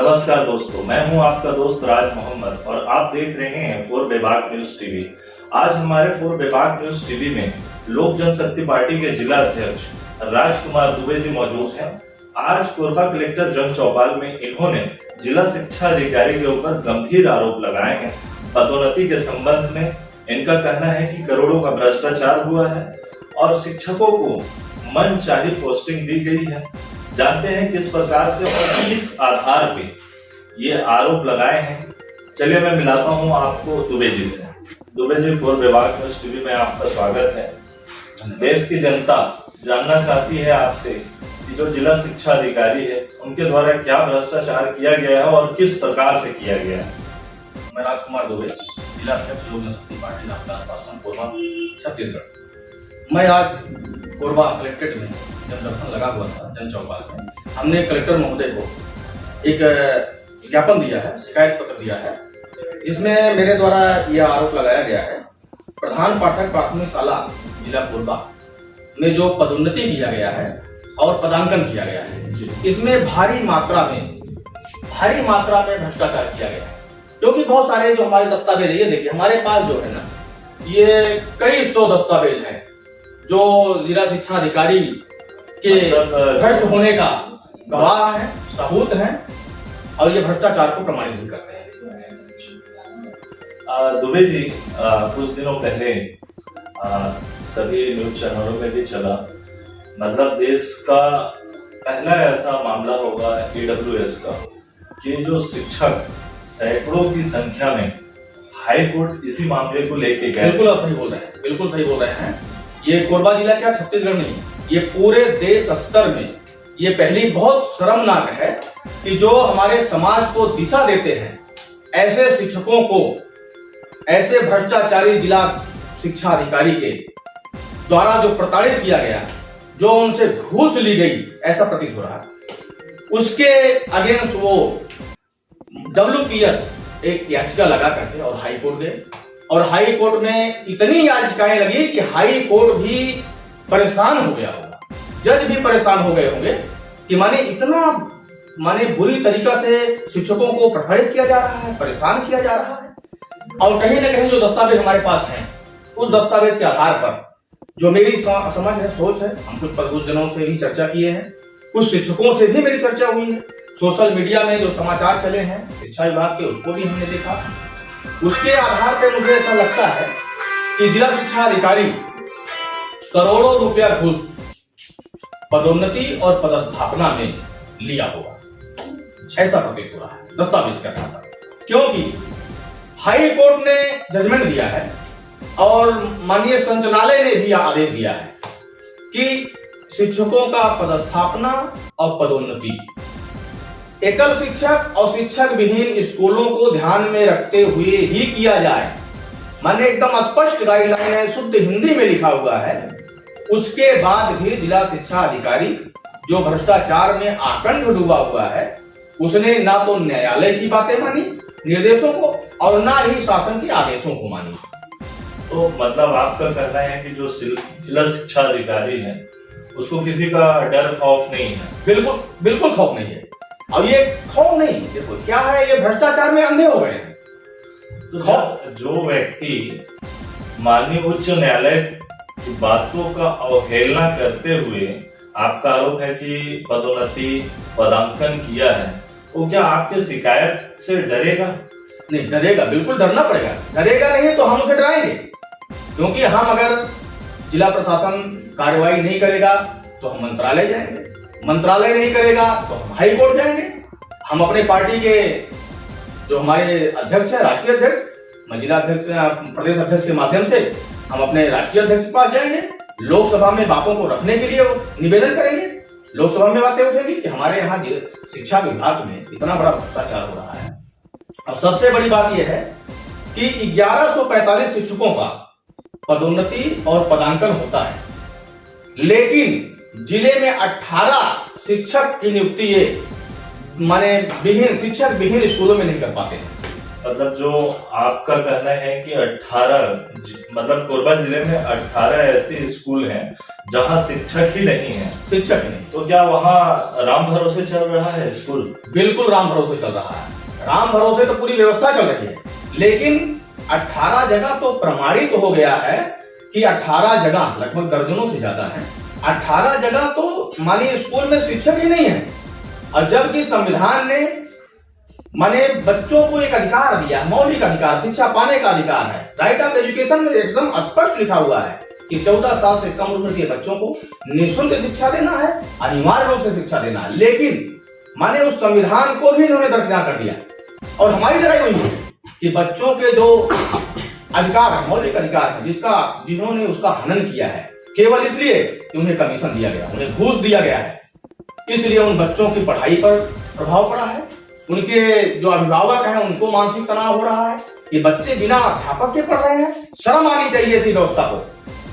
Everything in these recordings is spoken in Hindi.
नमस्कार दोस्तों, मैं हूं आपका दोस्त राज मोहम्मद और आप देख रहे हैं 4 विभाग न्यूज टीवी। आज हमारे 4 विभाग न्यूज टीवी में लोक जनशक्ति पार्टी के जिला अध्यक्ष राजकुमार दुबे जी मौजूद हैं। आज कोरबा कलेक्टर जन चौपाल में इन्होंने जिला शिक्षा अधिकारी के ऊपर गंभीर आरोप लगाए हैं। पदोन्नति के संबंध में इनका कहना है कि करोड़ों का भ्रष्टाचार हुआ है और शिक्षकों को मनचाही पोस्टिंग दी गई है। जानते हैं किस प्रकार से और किस आधार पे ये आरोप लगाए हैं। चलिए मैं मिलाता हूं आपको दुबे जी से। दुबे जी, 4 विभाग न्यूज टीवी में आपका स्वागत है। देश की जनता जानना चाहती है आपसे कि जो जिला शिक्षा अधिकारी है उनके द्वारा क्या भ्रष्टाचार किया गया है और किस प्रकार से किया गया है। मैं राजकुमार दुबे, जिला अध्यक्ष लोक जनशक्ति पार्टी नामदार शासन कोरबा छत्तीसगढ़। मैं आज कोरबा कलेक्ट्रेट में जब दर्शन लगा हुआ था जन चौपाल में, हमने कलेक्टर महोदय को एक ज्ञापन दिया है, शिकायत पत्र दिया है। इसमें मेरे द्वारा यह आरोप लगाया गया है, प्रधान पाठक प्राथमिक शाला जिला कोरबा में जो पदोन्नति किया गया है और पदांकन किया गया है, इसमें भारी मात्रा में भ्रष्टाचार किया गया है। क्योंकि बहुत सारे जो हमारे दस्तावेज है, ये देखिए हमारे पास जो है ना, ये कई 100 दस्तावेज हैं जो जिला शिक्षा अधिकारी के भ्रष्ट होने का गवाह है, सबूत है और ये भ्रष्टाचार को प्रमाणित भी करते हैं। दुबे जी, कुछ दिनों पहले सभी न्यूज चैनलों में भी चला, मतलब देश का पहला ऐसा मामला होगा EWS का कि जो शिक्षक सैकड़ों की संख्या में हाई कोर्ट इसी मामले को लेके गए। बिल्कुल आप सही बोल रहे हैं, बिल्कुल सही बोल रहे हैं। ये कोरबा जिला क्या छत्तीसगढ़ नहीं, ये पूरे देश स्तर में ये पहली बहुत शर्मनाक है कि जो हमारे समाज को दिशा देते हैं, ऐसे शिक्षकों को, ऐसे भ्रष्टाचारी जिला शिक्षा अधिकारी के द्वारा जो प्रताड़ित किया गया, जो उनसे घूस ली गई, ऐसा प्रतीत हो रहा है। उसके अगेंस्ट वो WPS एक याचिका लगा करके और हाई कोर्ट गए और हाई कोर्ट में इतनी याचिकाएं लगी कि हाई कोर्ट भी परेशान हो गया होगा, जज भी परेशान हो गए होंगे कि माने बुरी तरीका से शिक्षकों को प्रताड़ित किया जा रहा है, परेशान किया जा रहा है। और कहीं ना कहीं जो दस्तावेज हमारे पास हैं, उस दस्तावेज के आधार पर जो मेरी समझ है, सोच है, हम कुछ जनों से भी चर्चा किए हैं, कुछ शिक्षकों से भी मेरी चर्चा हुई है, सोशल मीडिया में जो समाचार चले हैं शिक्षा विभाग के, उसको भी हमने देखा। उसके आधार पर मुझे ऐसा लगता है कि जिला शिक्षा अधिकारी करोड़ों रुपया घूस पदोन्नति और पदस्थापना में लिया होगा, ऐसा प्रतीत हो रहा है दस्तावेज का था। क्योंकि हाई कोर्ट ने जजमेंट दिया है और माननीय संचालनालय ने भी आदेश दिया है कि शिक्षकों का पदस्थापना और पदोन्नति एकल शिक्षक और शिक्षक विहीन स्कूलों को ध्यान में रखते हुए ही किया जाए। माने एकदम स्पष्ट गाइडलाइन है, शुद्ध हिंदी में लिखा हुआ है। उसके बाद भी जिला शिक्षा अधिकारी जो भ्रष्टाचार में आकंठ डूबा हुआ है, उसने ना तो न्यायालय की बातें मानी, निर्देशों को, और ना ही शासन के आदेशों को मानी। तो मतलब आपका कहना है कि जो जिला शिक्षा अधिकारी है उसको किसी का डर खौफ नहीं है? बिल्कुल खौफ नहीं है। और ये खौफ नहीं, देखो क्या है, ये भ्रष्टाचार में अंधे हो गए हैं। तो जो व्यक्ति माननीय उच्च न्यायालय की बातों का अवहेलना करते हुए आपका आरोप है कि पदोन्नति पदांकन किया है, वो क्या आपके शिकायत से डरेगा? नहीं डरेगा, बिल्कुल डरना पड़ेगा। डरेगा नहीं तो हम उसे डराएंगे, क्योंकि हम अगर जिला प्रशासन कार्रवाई नहीं करेगा तो हम मंत्रालय जाएंगे, मंत्रालय नहीं करेगा तो हम हाई कोर्ट जाएंगे। हम अपने पार्टी के जो हमारे अध्यक्ष है, राष्ट्रीय अध्यक्ष, मैं जिला अध्यक्ष, प्रदेश अध्यक्ष के माध्यम से हम अपने राष्ट्रीय अध्यक्ष के पास जाएंगे। लोकसभा में बातों को रखने के लिए निवेदन करेंगे। लोकसभा में बातें उठेगी कि हमारे यहाँ शिक्षा विभाग में इतना बड़ा भ्रष्टाचार हो रहा है। और सबसे बड़ी बात यह है कि 1145 शिक्षकों का पदोन्नति और पदांकन होता है, लेकिन जिले में 18 शिक्षक की नियुक्ति माने शिक्षक विहीन स्कूलों में नहीं कर पाते हैं। मतलब जो आपका कहना है कि 18 मतलब कोरबा जिले में 18 ऐसे स्कूल हैं जहां शिक्षक ही नहीं है। शिक्षक ही नहीं, तो क्या वहाँ राम भरोसे चल रहा है स्कूल? बिल्कुल राम भरोसे चल रहा है। राम भरोसे तो पूरी व्यवस्था चल रही है, लेकिन 18 जगह तो प्रमाणित हो गया है कि 18 जगह, लगभग दर्जनों से ज्यादा है, 18 जगह तो मानिए स्कूल में शिक्षक ही नहीं है। और जबकि संविधान ने माने बच्चों को एक अधिकार दिया, मौलिक अधिकार, शिक्षा पाने का अधिकार है। राइट ऑफ एजुकेशन में एकदम स्पष्ट लिखा हुआ है कि 14 साल से कम उम्र के बच्चों को निःशुल्क शिक्षा देना है, अनिवार्य रूप से शिक्षा देना है। लेकिन माने उस संविधान को भी इन्होंने दरकिनार कर दिया। और हमारी लड़ाई हुई है कि बच्चों के जो अधिकार है, मौलिक अधिकार है, जिन्होंने उसका हनन किया है केवल इसलिए कि उन्हें कमीशन दिया गया, उन्हें घूस दिया गया है, इसलिए उन बच्चों की पढ़ाई पर प्रभाव पड़ा है। उनके जो अभिभावक हैं उनको मानसिक तनाव हो रहा है कि बच्चे बिना अध्यापक के पढ़ रहे हैं। शर्म आनी चाहिए ऐसी व्यवस्था को।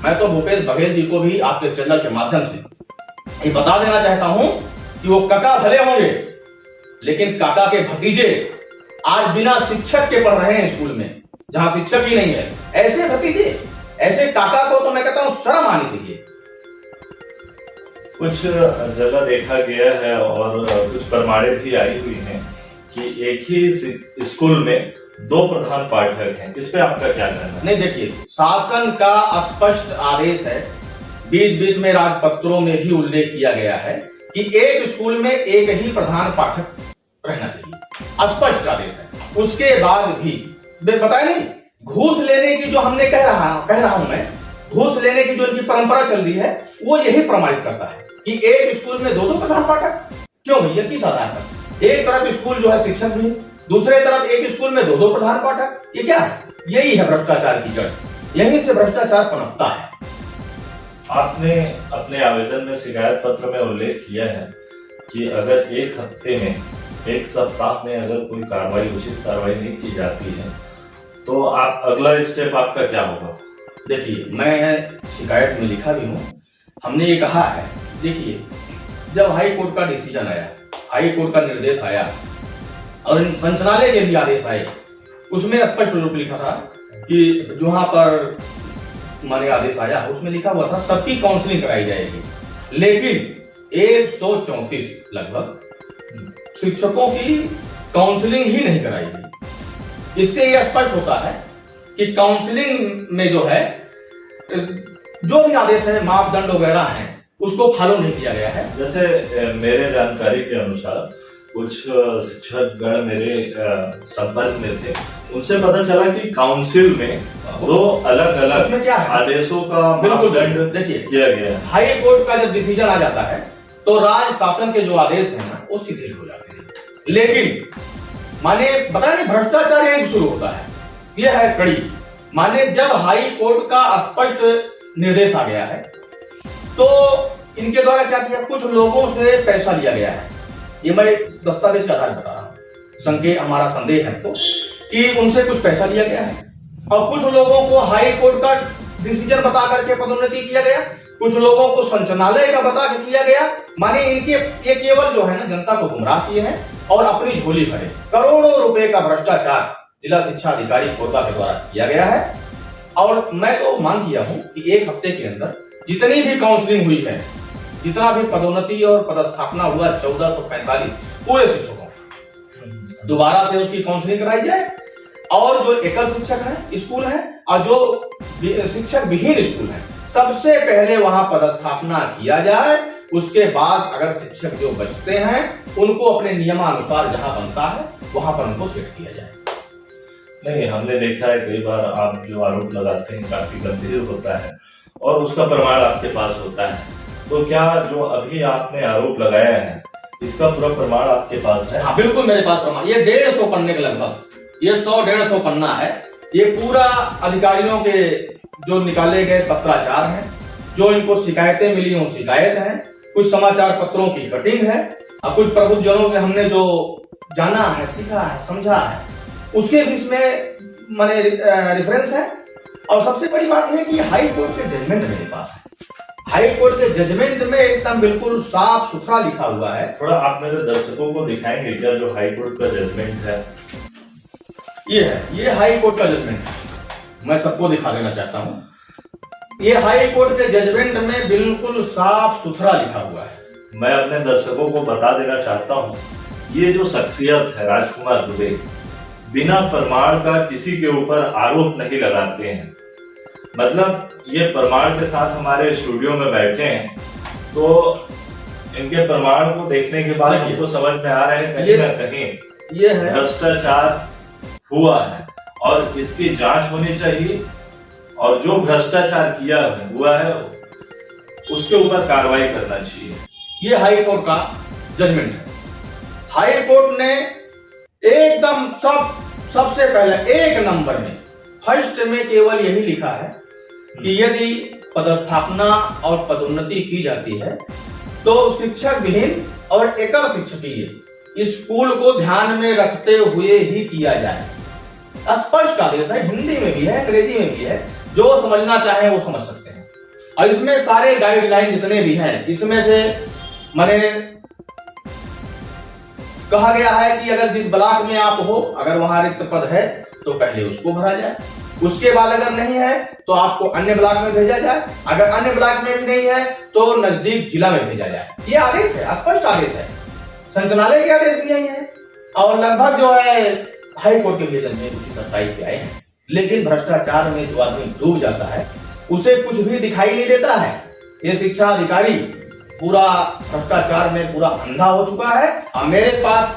मैं तो भूपेश बघेल जी को भी आपके चैनल के माध्यम से ये बता देना चाहता हूं कि वो काका भले होंगे, लेकिन काका के भतीजे आज बिना शिक्षक के पढ़ रहे हैं स्कूल में, जहां शिक्षक ही नहीं है। ऐसे भतीजे, ऐसे काका को तो मैं कहता हूं शर्म आनी चाहिए। कुछ जगह देखा गया है और कुछ प्रमाणित भी आई हुई हैं कि एक ही स्कूल में 2 प्रधान पाठक हैं। इस पे आपका क्या कहना है? नहीं, देखिए, शासन का स्पष्ट आदेश है, बीच बीच में राजपत्रों में भी उल्लेख किया गया है कि एक स्कूल में एक ही प्रधान पाठक रहना चाहिए। स्पष्ट आदेश है। उसके बाद भी बताया नहीं, घूस लेने की जो हमने कह रहा हूं मैं, घूस लेने की जो इनकी परंपरा चल रही है, वो यही प्रमाणित करता है कि एक स्कूल में 2 प्रधान पाठक क्यों भैया, किस आधार पर? एक तरफ स्कूल जो है शिक्षक भी, दूसरे तरफ एक स्कूल में 2 प्रधान पाठक, ये क्या है? यही है भ्रष्टाचार की जड़, यहीं से भ्रष्टाचार पनपता है। आपने अपने आवेदन में, शिकायत पत्र में उल्लेख किया है कि अगर एक हफ्ते में, एक सप्ताह में अगर कोई कार्रवाई, उचित कार्रवाई नहीं की जाती है तो आप अगला स्टेप आपका क्या होगा? देखिए, मैं शिकायत में लिखा भी हूं, हमने ये कहा है, देखिए, जब हाई कोर्ट का डिसीजन आया, हाई कोर्ट का निर्देश आया और संचालय के भी आदेश आए, उसमें स्पष्ट रूप लिखा था कि जहां पर माने आदेश आया उसमें लिखा हुआ था सबकी काउंसलिंग कराई जाएगी। लेकिन 134 लगभग शिक्षकों की काउंसलिंग ही नहीं कराई गई। इससे यह स्पष्ट होता है कि काउंसलिंग में जो है, जो भी आदेश है, मापदंड वगैरह हैं, उसको फॉलो नहीं किया गया है। जैसे मेरे जानकारी के अनुसार कुछ शिक्षक गण मेरे संपर्क में थे, उनसे पता चला कि काउंसिल में 2 अलग अलग क्या है? आदेशों का मापदंड देखिए किया गया है। हाई कोर्ट का जब डिसीजन आ जाता है तो राज शासन के जो आदेश है ना, वो शिथिल हो जाते हैं। लेकिन माने बताया नहीं, भ्रष्टाचार यहीं से शुरू होता है। यह है कड़ी। माने जब हाई कोर्ट का स्पष्ट निर्देश आ गया है तो इनके द्वारा क्या किया, कुछ लोगों से पैसा लिया गया है। ये मैं दस्तावेज के आधार बता रहा हूं, हमारा संदेह है तो कि उनसे कुछ पैसा लिया गया है और कुछ लोगों को हाई कोर्ट का डिसीजन बता करके पदोन्नति किया गया, कुछ लोगों को संचालय का बता के किया गया। माने इनके ये केवल जो है ना, जनता को गुमराह किए हैं और अपनी झोली भरे। करोड़ों रुपए का भ्रष्टाचार जिला शिक्षा अधिकारी कोरबा के द्वारा किया गया है। और मैं तो मांग किया हूं कि एक हफ्ते के अंदर जितनी भी काउंसलिंग हुई है, जितना भी पदोन्नति और पदस्थापना हुआ 1445 पूरे शिक्षकों, दोबारा से उसकी काउंसलिंग कराई जाए। और जो एकल शिक्षक है स्कूल है और जो शिक्षक विहीन स्कूल है, सबसे पहले वहां पदस्थापना किया जाए। उसके बाद अगर शिक्षक जो बचते हैं उनको अपने नियमानुसार जहां बनता है वहां पर उनको सेट किया जाए। नहीं, हमने देखा है कई बार आप जो आरोप लगाते हैं काफी गंभीर होता है और उसका प्रमाण आपके पास होता है। तो क्या जो अभी आपने आरोप लगाया है इसका पूरा प्रमाण आपके पास है? हाँ, बिल्कुल मेरे पास प्रमाण। ये 150 पन्ने के लगभग, ये 100-150 पन्ना है। ये पूरा अधिकारियों के जो निकाले गए पत्राचार हैं, जो इनको शिकायतें मिली वो शिकायत है, कुछ समाचार पत्रों की कटिंग है और कुछ प्रबुद्धजनों के हमने जो जाना है, सीखा है, समझा है, उसके बीच में माने रेफरेंस है। और सबसे बड़ी बात है कि हाई कोर्ट के जजमेंट मेरे पास है। हाई कोर्ट के जजमेंट में एकदम बिल्कुल साफ सुथरा लिखा हुआ है। थोड़ा आप मेरे दर्शकों को दिखाएंगे क्या जो हाई कोर्ट का जजमेंट है? ये है, ये हाई कोर्ट का जजमेंट है, मैं सबको दिखा देना चाहता हूँ। ये हाई कोर्ट के जजमेंट में बिल्कुल साफ सुथरा लिखा हुआ है। मैं अपने दर्शकों को बता देना चाहता हूँ, ये जो शख्सियत है राजकुमार दुबे, बिना प्रमाण का किसी के ऊपर आरोप नहीं लगाते हैं। मतलब ये प्रमाण के साथ हमारे स्टूडियो में बैठे हैं, तो इनके प्रमाण को देखने के बाद हमको समझ में आ रहा है कहीं ना कहीं ये है भ्रष्टाचार हुआ है और इसकी जांच होनी चाहिए, और जो भ्रष्टाचार किया हुआ है उसके ऊपर कार्रवाई करना चाहिए। ये हाई कोर्ट का जजमेंट है। हाई कोर्ट ने एकदम सबसे पहले एक नंबर में फर्स्ट में केवल यही लिखा है कि यदि पदस्थापना और पदोन्नति की जाती है तो शिक्षक विहीन और एकल शिक्षकीय स्कूल को ध्यान में रखते हुए ही किया जाए। स्पष्ट आदेश है, हिंदी में भी है, अंग्रेजी में भी है, जो समझना चाहे वो समझ सकते हैं। और इसमें सारे गाइडलाइन जितने भी हैं, इसमें से मैंने कहा गया है कि अगर जिस ब्लॉक में आप हो, अगर वहां रिक्त पद है तो पहले उसको भरा जाए, उसके बाद अगर नहीं है तो आपको अन्य ब्लॉक में भेजा जाए, अगर अन्य ब्लॉक में भी नहीं है तो नजदीक जिला में भेजा जाए। ये आदेश है, स्पष्ट आदेश है, संचालनालय के आदेश भी यही है और लगभग जो है हाई कोर्ट के भेजन में उसी सच्चाई पे आए हैं। लेकिन भ्रष्टाचार में जो आदमी डूब जाता है उसे कुछ भी दिखाई नहीं देता है। ये शिक्षा अधिकारी पूरा भ्रष्टाचार में पूरा अंधा हो चुका है और मेरे पास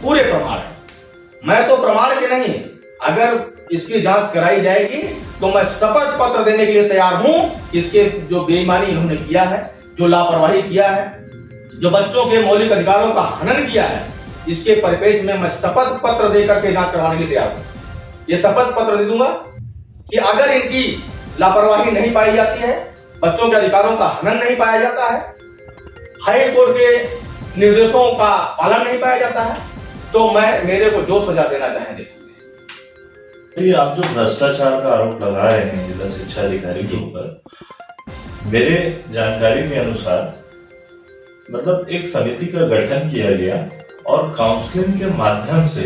पूरे प्रमाण है। मैं तो प्रमाण के नहीं, अगर इसकी जांच कराई जाएगी तो मैं शपथ पत्र देने के लिए तैयार हूं। इसके जो बेईमानी इन्होंने किया है, जो लापरवाही किया है, जो बच्चों के मौलिक अधिकारों का हनन किया है, इसके परिपेक्ष में मैं शपथ पत्र देकर के जांच करवाने के लिए तैयार हूं। ये शपथ पत्र दे दूंगा कि अगर इनकी लापरवाही नहीं पाई जाती है, बच्चों के अधिकारों का हनन नहीं पाया जाता है, हाई कोर्ट के निर्देशों का पालन नहीं पाया जाता है, तो मैं मेरे को जो सजा देना चाहें दे सकते हैं। ये आप जो भ्रष्टाचार का आरोप लगा रहे हैं जिला शिक्षा अधिकारी के ऊपर, मेरे जानकारी के अनुसार मतलब एक समिति का गठन किया गया और काउंसलिंग के माध्यम से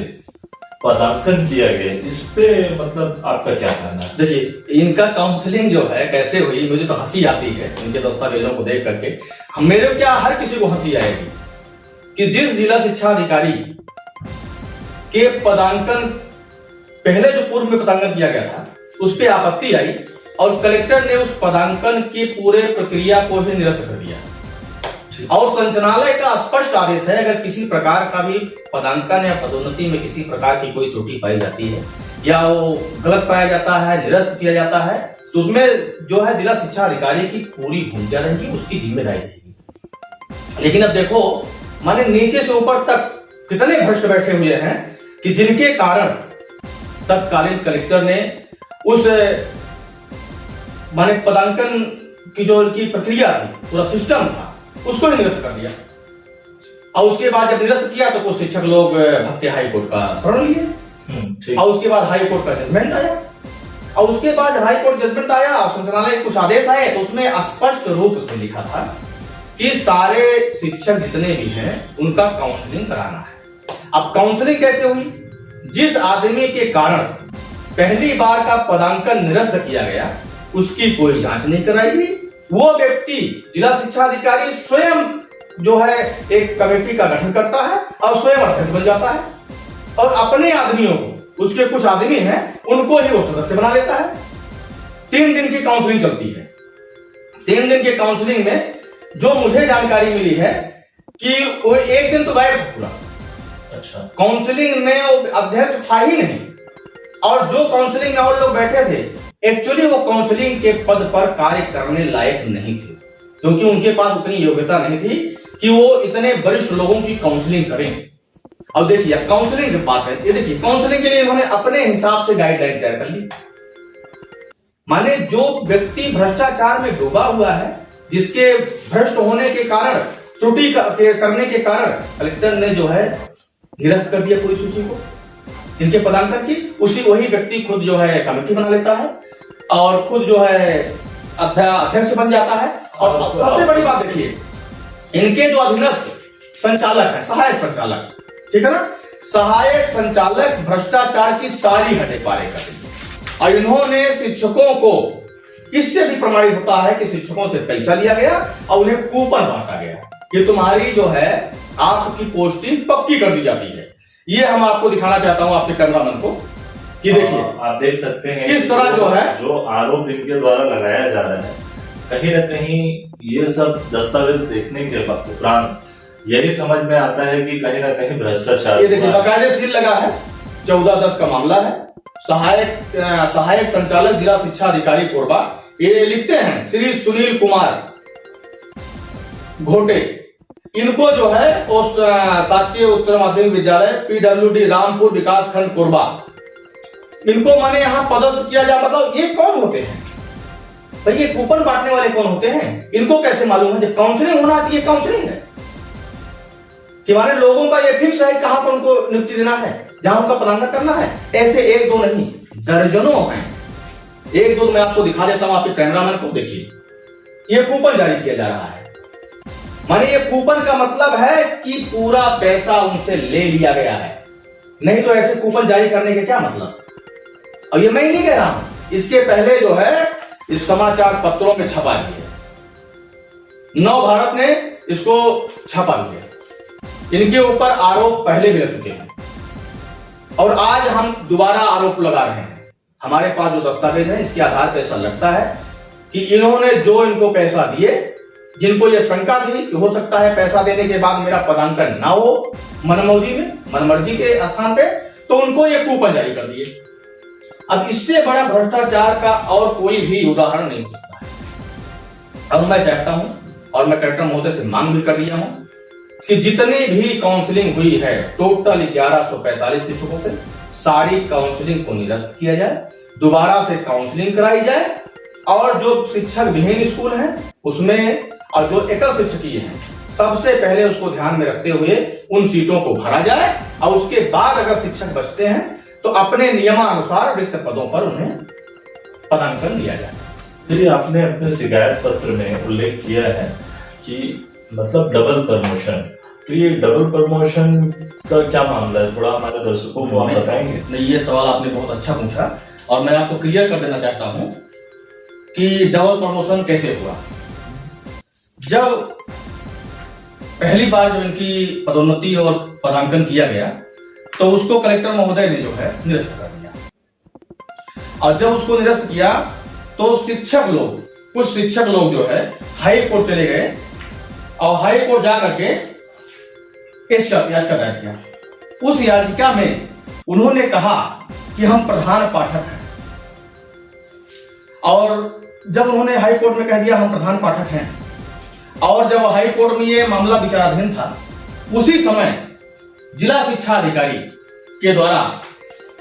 पदांकन किया गया, इस पे मतलब आपका क्या कहना है? देखिए, इनका काउंसलिंग जो है कैसे हुई, मुझे तो हंसी आती है इनके दस्तावेजों को देख करके। मेरे क्या हर किसी को हंसी आएगी कि जिस जिला शिक्षा अधिकारी के पदांकन पहले जो पूर्व में पदांकन किया गया था उस पर आपत्ति आई और कलेक्टर ने उस पदांकन की पूरे प्रक्रिया को ही निरस्त कर दिया। और संचालनालय का स्पष्ट आदेश है, अगर किसी प्रकार का भी पदांकन या पदोन्नति में किसी प्रकार की कोई त्रुटि पाई जाती है या वो गलत पाया जाता है, निरस्त किया जाता है, तो उसमें जो है जिला शिक्षा अधिकारी की पूरी भूमिका रहेगी, उसकी जिम्मेदारी रहेगी। लेकिन अब देखो, माने नीचे से ऊपर तक कितने भ्रष्ट बैठे हुए हैं कि जिनके कारण तत्कालीन कलेक्टर ने उस माने पदांकन की जो उनकी प्रक्रिया थी, पूरा सिस्टम था, उसको ही निरस्त कर दिया। और उसके बाद जब निरस्त किया तो कुछ शिक्षक लोग भक्ति हाई कोर्ट का शरण लिए और उसके बाद हाई कोर्ट का जजमेंट आया और उसके बाद हाई कोर्ट जजमेंट आया और संचालनालय कुछ आदेश आए तो उसमें स्पष्ट रूप से लिखा था कि सारे शिक्षक जितने भी हैं उनका काउंसलिंग कराना है। अब काउंसलिंग कैसे हुई? जिस आदमी के कारण पहली बार का पदांकन निरस्त किया गया उसकी कोई जांच नहीं कराई गई, वो व्यक्ति जिला शिक्षा अधिकारी स्वयं जो है एक कमेटी का गठन करता है और स्वयं अध्यक्ष बन जाता है और अपने आदमियों को, उसके कुछ आदमी हैं उनको ही वो सदस्य बना लेता है। 3 दिन की काउंसलिंग चलती है। 3 दिन के काउंसलिंग में जो मुझे जानकारी मिली है कि वो एक दिन तो गायब पूरा। अच्छा, काउंसलिंग में वो अध्यक्ष था ही नहीं और जो काउंसलिंग में और लोग बैठे थे एक्चुअली वो काउंसलिंग के पद पर कार्य करने लायक नहीं थे, क्योंकि उनके पास उतनी योग्यता नहीं थी कि वो इतने वरिष्ठ लोगों की काउंसलिंग करें। अब देखिए, काउंसलिंग की बात है, ये देखिए काउंसलिंग के लिए इन्होंने अपने हिसाब से गाइडलाइन तैयार कर ली। माने जो व्यक्ति भ्रष्टाचार में डूबा हुआ है, जिसके भ्रष्ट होने के कारण, त्रुटि करने के कारण कलेक्टर ने जो है निरस्त कर दिया पूरी सूची को इनके पदांकन की, वही व्यक्ति खुद जो है कमेटी बना लेता है और खुद जो है अध्यक्ष बन जाता है। और सबसे बड़ी बात देखिए, इनके जो अधीनस्थ संचालक है, सहायक संचालक, ठीक है ना, सहायक संचालक भ्रष्टाचार की सारी हदें पारे कर दी और इन्होंने शिक्षकों को इससे भी प्रमाणित होता है कि शिक्षकों से पैसा लिया गया और उन्हें कूपन बांटा गया कि तुम्हारी जो है आपकी पोस्टिंग पक्की कर दी जाती है। ये हम आपको दिखाना चाहता हूं आपके कैमरामैन को कि देखिए आप देख सकते हैं किस तरह जो है जो आरोप इनके द्वारा लगाया जा रहा है, कहीं न कहीं ये सब दस्तावेज देखने के उपरांत यही समझ में आता है कि कहीं ना कहीं भ्रष्टाचार। ये देखिए बकायदे सील लगा है, 14/10 का मामला है। सहायक संचालक जिला शिक्षा अधिकारी कोरबा, ये लिखते हैं श्री सुनील कुमार घोटे, इनको जो है शासकीय उत्तर माध्यमिक विद्यालय PWD रामपुर विकास खंड कोरबा, इनको माने यहाँ पदस्थ किया जा। मतलब ये कौन होते हैं भाई? ये कूपन बांटने वाले कौन होते हैं? इनको कैसे मालूम है जब काउंसलिंग होना है? ये काउंसलिंग है कि माने लोगों का ये फिक्स है कहां पर उनको नियुक्ति देना है, जहां उनका पदांकन करना है। ऐसे एक दो नहीं, दर्जनों हैं। एक दो मैं आपको दिखा देता हूं, आपके कैमरामैन को देखिए। ये कूपन जारी किया जा रहा है, माने ये कूपन का मतलब है कि पूरा पैसा उनसे ले लिया गया है। नहीं तो ऐसे कूपन जारी करने के क्या मतलब? और ये मैं नहीं कह रहा हूं, इसके पहले जो है इस समाचार पत्रों में छपा दिया, नव भारत ने इसको छपा दिया। इनके ऊपर आरोप पहले भी लग चुके हैं और आज हम दोबारा आरोप लगा रहे हैं। हमारे पास जो दस्तावेज है इसके आधार पर ऐसा लगता है कि इन्होंने जो इनको पैसा दिए, जिनको ये शंका थी कि हो सकता है पैसा देने के बाद मेरा पदांकन ना हो मनमर्जी के स्थान पे, तो उनको ये कूपन जारी कर दिए। अब इससे बड़ा भ्रष्टाचार का और कोई भी उदाहरण नहीं हो सकता है। और मैं चाहता हूं और मैं कलेक्टर महोदय से मांग भी कर लिया हूं कि जितनी भी काउंसलिंग हुई है टोटल 1145 शिक्षकों पे, सारी काउंसलिंग को निरस्त किया जाए, दोबारा से काउंसलिंग कराई जाए और जो शिक्षक विहीन स्कूल है उसमें और जो एकल शिक्षकीय है सबसे पहले उसको ध्यान में रखते हुए उन सीटों को भरा जाए और उसके बाद अगर शिक्षक बचते हैं तो अपने नियमानुसार रिक्त पदों पर उन्हें पदांकन दिया जाए। फिर आपने अपने शिकायत पत्र में उल्लेख किया है कि मतलब डबल प्रमोशन, तो ये डबल प्रमोशन का क्या मामला है? थोड़ा हमारे दर्शकों को आप बताएंगे? नहीं, ये सवाल आपने बहुत अच्छा पूछा और मैं आपको क्लियर कर देना चाहता हूं कि डबल प्रमोशन कैसे हुआ। जब पहली बार जब इनकी पदोन्नति और पदांकन किया गया तो उसको कलेक्टर महोदय ने जो है निरस्त कर दिया और जब उसको निरस्त किया तो कुछ शिक्षक लोग जो है हाई कोर्ट चले गए और हाई कोर्ट जा करके याचिका दायर किया। उस याचिका में उन्होंने कहा कि हम प्रधान पाठक हैं और जब उन्होंने हाई कोर्ट में कह दिया हम प्रधान पाठक हैं और जब हाई कोर्ट में ये मामला विचाराधीन था, उसी समय जिला शिक्षा अधिकारी के द्वारा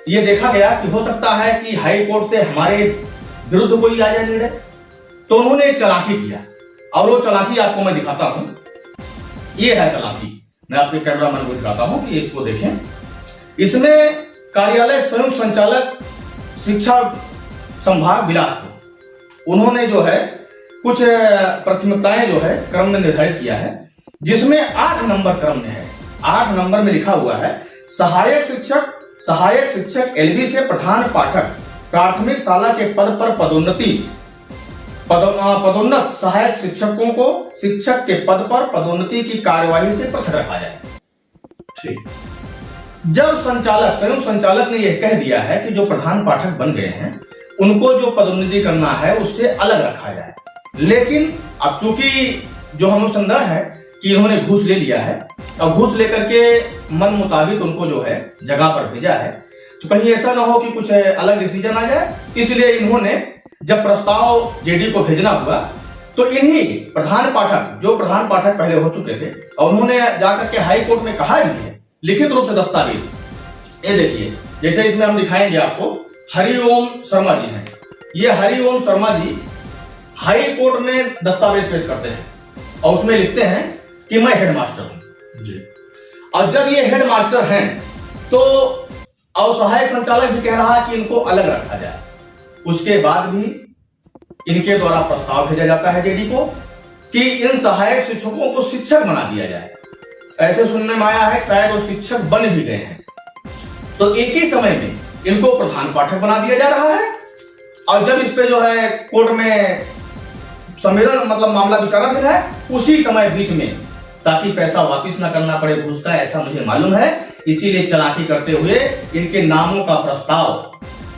ये देखा गया कि हो सकता है कि हाई कोर्ट से हमारे विरुद्ध कोई आ जाए निर्णय, तो उन्होंने चालाकी किया और वो चालाकी आपको मैं दिखाता हूं। ये है चालाकी, मैं आपके कैमरामैन को दिखाता हूं कि इसको देखें। इसमें कार्यालय संयुक्त संचालक शिक्षा संभाग बिलासपुर, उन्होंने जो है कुछ प्राथमिकताएं जो है क्रम में निर्धारित किया है, जिसमें 8 नंबर क्रम में है। 8 नंबर में लिखा हुआ है सहायक शिक्षक LB से प्रधान पाठक प्राथमिक शाला के पद पर पदोन्नत सहायक शिक्षकों को शिक्षक के पद पर पदोन्नति की कार्यवाही से पृथक रखा जाए। ठीक। जब संयुक्त संचालक ने यह कह दिया है कि जो प्रधान पाठक बन गए हैं उनको जो पदोन्नति करना है उससे अलग रखा जाए, लेकिन अब चूंकि जो हम संदेह है कि इन्होंने घूस ले लिया है और घूस लेकर के मन मुताबिक उनको जो है जगह पर भेजा है, तो कहीं ऐसा ना हो कि कुछ अलग डिसीजन आ जाए, इसलिए इन्होंने जब प्रस्ताव जेडी को भेजना हुआ तो इन्हीं प्रधान पाठक पहले हो चुके थे और उन्होंने जाकर के हाई कोर्ट में कहा भी है लिखित रूप से दस्तावेज। ये देखिए, जैसे इसमें हम दिखाएंगे आपको, हरिओम शर्मा जी हैं। ये हरिओम शर्मा जी हाई कोर्ट में दस्तावेज पेश करते हैं और उसमें लिखते हैं कि मैं हेडमास्टर हूं जी। और जब ये हेडमास्टर हैं तो और सहायक संचालक भी कह रहा है कि इनको अलग रखा जाए, उसके बाद भी इनके द्वारा प्रस्ताव भेजा जाता है जेडी को कि इन सहायक शिक्षकों को शिक्षक बना दिया जाए। ऐसे सुनने में आया है शायद वो शिक्षक बन भी गए हैं, तो एक ही समय में इनको प्रधान पाठक बना दिया जा रहा है, और जब इस पे जो है कोर्ट में संवेदन मतलब मामला विचाराधीन है, उसी समय बीच में, ताकि पैसा वापस ना करना पड़े घूस का, ऐसा मुझे मालूम है, इसीलिए चालाकी करते हुए इनके नामों का प्रस्ताव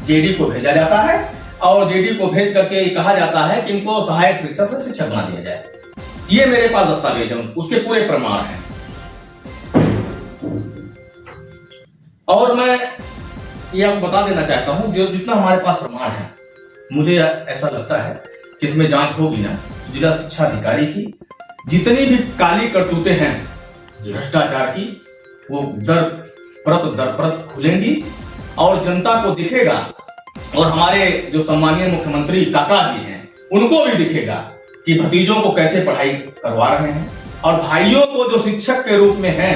जेडी को भेजा जाता है, और जेडी को भेज करके कहा जाता है कि इनको सहायक शिक्षक से शिक्षक बना दिया जाए। ये मेरे पास दस्तावेज है, उसके पूरे प्रमाण हैं। और मैं ये आपको बता देना चाहता हूं, जो जितना हमारे पास प्रमाण है, मुझे ऐसा लगता है कि इसमें जांच होगी ना, जिला शिक्षा अधिकारी की जितनी भी काली करतूतें हैं भ्रष्टाचार की, वो दर परत खुलेंगी और जनता को दिखेगा, और हमारे जो सम्मानीय मुख्यमंत्री काका जी हैं उनको भी दिखेगा कि भतीजों को कैसे पढ़ाई करवा रहे हैं, और भाइयों को जो शिक्षक के रूप में हैं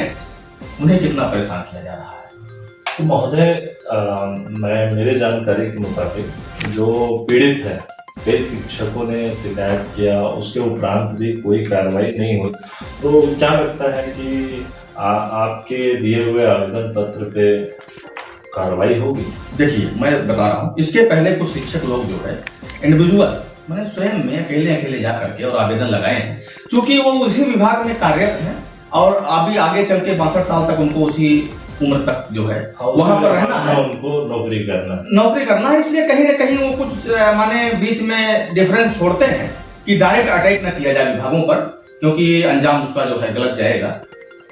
उन्हें कितना परेशान किया जा रहा है। तो महोदय, मैं मेरे जानकारी के मुताबिक जो पीड़ित है, कई शिक्षकों ने शिकायत किया, उसके उपरांत भी कोई कार्रवाई नहीं हुई, तो क्या लगता है कि आपके दिए हुए आवेदन पत्र पे कार्रवाई होगी? देखिए, मैं बता रहा हूँ, इसके पहले कुछ शिक्षक लोग जो है इंडिविजुअल, मैंने स्वयं में अकेले जा करके और आवेदन लगाए हैं, क्योंकि वो उसी विभाग में कार्यरत हैं और अभी आगे चल के 62 साल तक उनको उसी उम्र तक जो है वहां पर रहना है, उनको नौकरी करना है। इसलिए कहीं ना कहीं वो कुछ माने बीच में डिफरेंस छोड़ते हैं कि डायरेक्ट अटैक न किया जाए विभागों पर, क्योंकि अंजाम उसका जो है गलत जाएगा,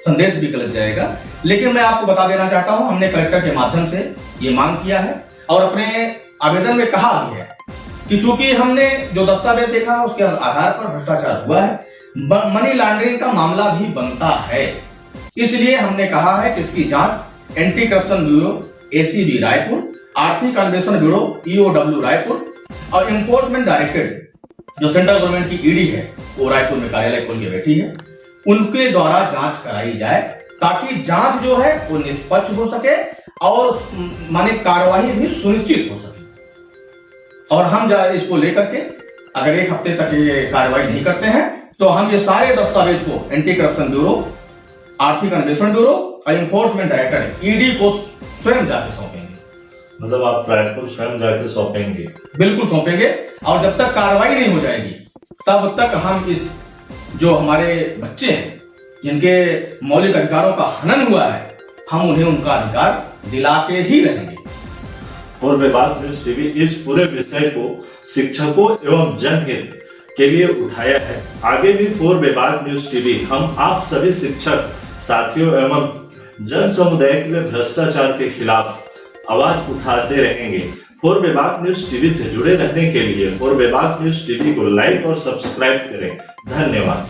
संदेश भी गलत जाएगा। लेकिन मैं आपको बता देना चाहता हूं, हमने कलेक्टर के माध्यम से ये मांग किया है और अपने आवेदन में कहा भी है कि चूंकि हमने जो दस्तावेज देखा है उसके आधार पर भ्रष्टाचार हुआ है, मनी लॉन्ड्रिंग का मामला भी बनता है, इसलिए हमने कहा है कि इसकी जांच anti corruption bureau ACB Raipur, आर्थिक अन्वेषण ब्यूरो ईओडब्ल्यू रायपुर और एनफोर्समेंट डायरेक्टरेट जो सेंट्रल गवर्नमेंट की ईडी है, वो रायपुर में कार्यालय खोल के बैठी है, उनके द्वारा जांच कराई जाए, ताकि जांच जो है वो निष्पक्ष हो सके और माने कार्रवाई भी सुनिश्चित हो सके। और हम इसको लेकर के अगर 1 हफ्ते तक ये कार्रवाई नहीं करते हैं तो हम ये सारे दस्तावेज को एंटी करप्शन ब्यूरो, आर्थिक अन्वेषण ब्यूरो और एनफोर्समेंट डायरेक्टर ईडी को स्वयं जाके सौंपेंगे। मतलब आप रायपुर स्वयं जाके सौंपेंगे? बिल्कुल सौंपेंगे, और जब तक कार्रवाई नहीं हो जाएगी तब तक हम इस जो हमारे बच्चे हैं जिनके मौलिक अधिकारों का हनन हुआ है, हम उन्हें उनका अधिकार दिलाते ही रहेंगे। और विभाग न्यूज टीवी इस पूरे विषय को शिक्षकों एवं जनहित के लिए उठाया है। आगे भी 4 विभाग न्यूज टीवी हम आप सभी शिक्षक साथियों एवं जन समुदाय के लिए भ्रष्टाचार के खिलाफ आवाज उठाते रहेंगे। 4 विभाग न्यूज टीवी से जुड़े रहने के लिए 4 विभाग न्यूज टीवी को लाइक और सब्सक्राइब करें। धन्यवाद।